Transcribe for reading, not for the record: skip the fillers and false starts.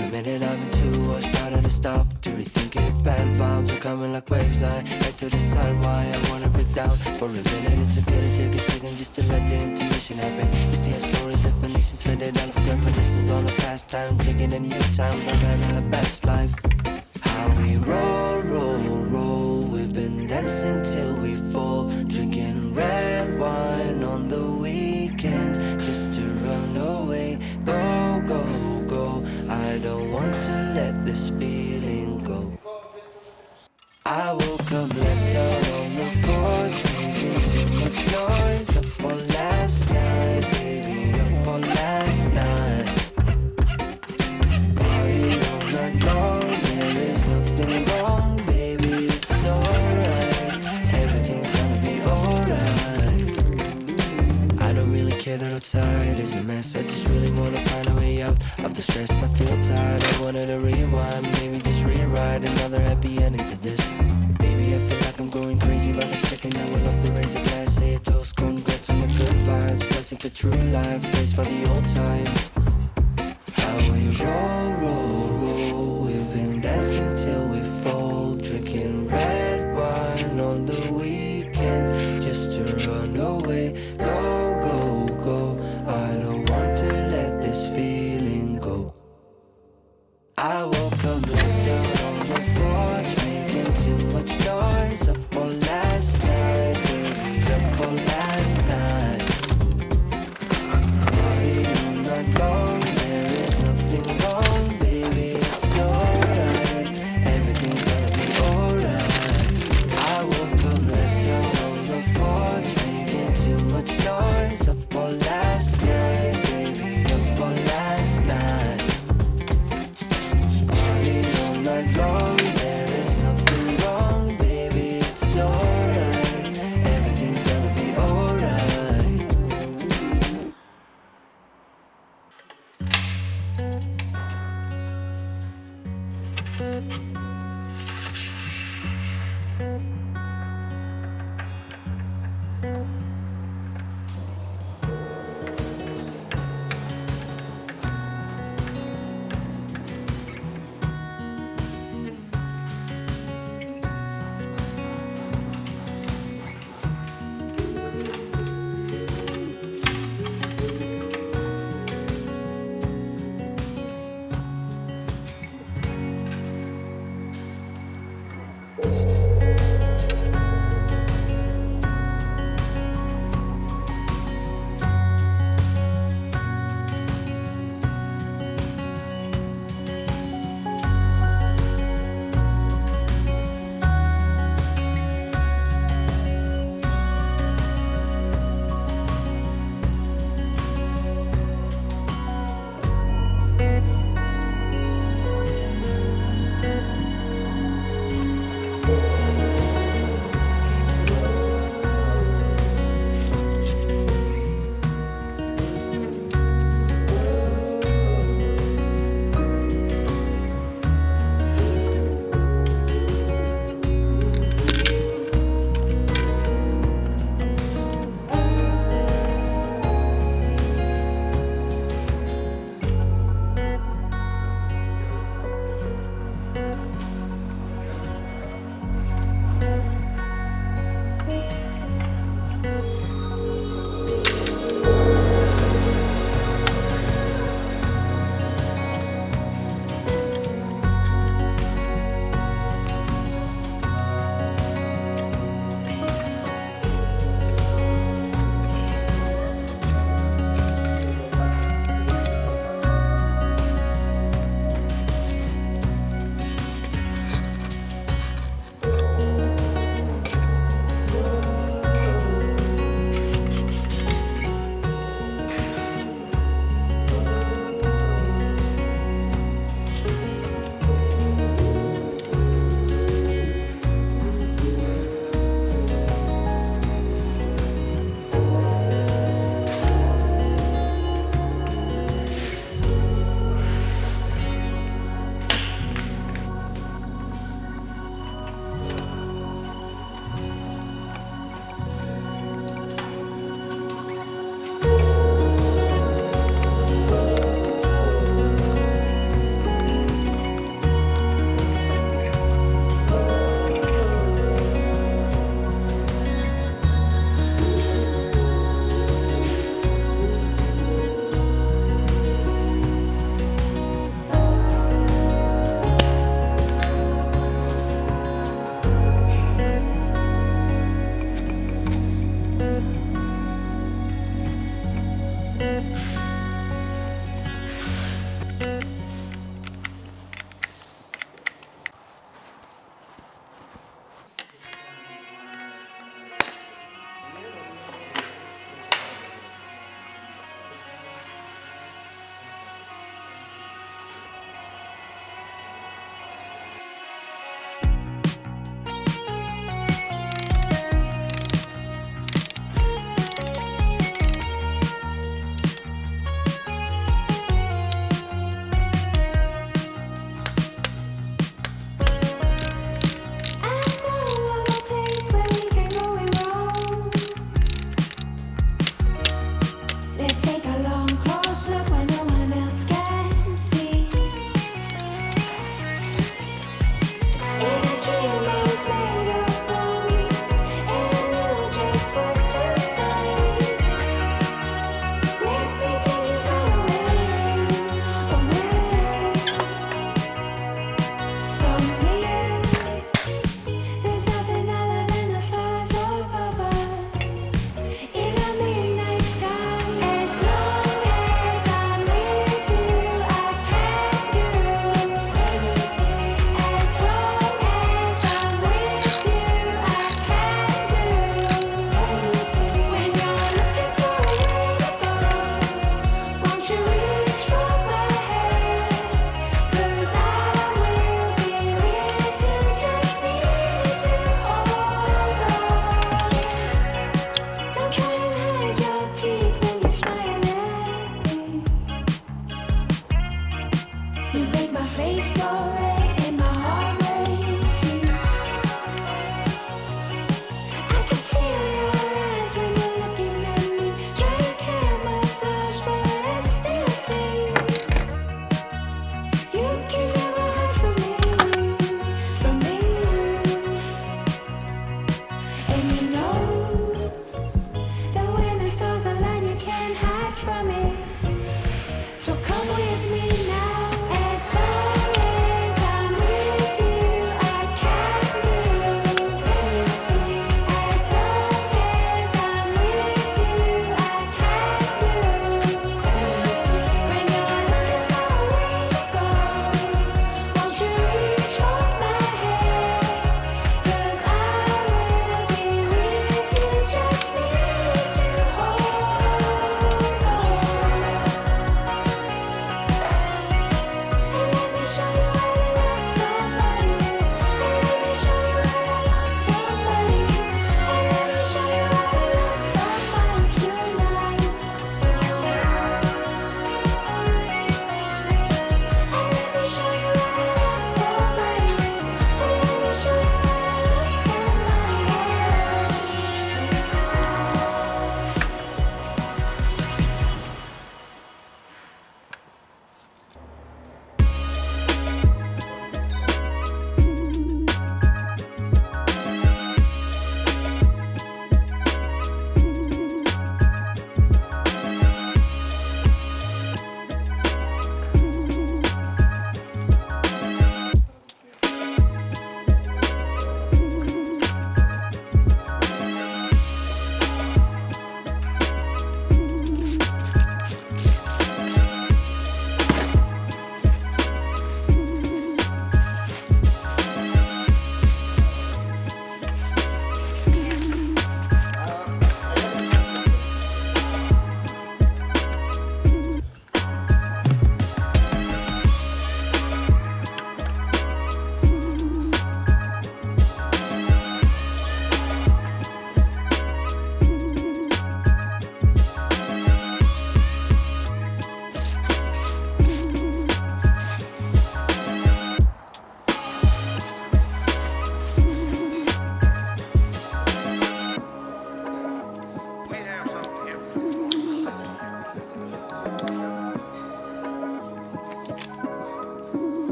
a minute I've been too washed out of the stop to rethink it. Bad vibes are coming like waves. I had to decide why I wanna break down. For a minute it's okay to take a second just to let the intermission happen. You see I slowly definitions faded out of reminiscences on the past time. Drinking in new times I'm having the best life. How we roll, roll, roll. We've been dancing till we fall. Drinking red wine on the weekends just to run away. Go, go, go. I don't want to let this feeling go. I woke up left out on the porch, making too much noise. Up all last night, baby, up all last night. Party all night long, there is nothing wrong, baby, it's alright. Everything's gonna be alright. I don't really care that outside is a mess. I just really wanna find a way out of the stress. I feel tired, I wanted to rewind, maybe just rewrite another happy ending to this. Maybe I feel like I'm going crazy by the second. I would love to raise a glass, say a toast, congrats on the good vibes, blessing for true life, praise for the old times. How we roll, roll, roll. We've been dancing till we fall, drinking red wine on the weekends just to run away. Go, go, go. I don't want to let this feeling go. I woke up left out on the porch, making too much noise. Up all last night, baby, up all last night. Party all night long, there is nothing wrong, baby, it's alright. Everything's gonna be alright. I woke up left out on the porch, making too much noise. Up all last night, baby, up all last night. Party all night long, there is nothing wrong, baby, it's alright. Everything's gonna be alright. small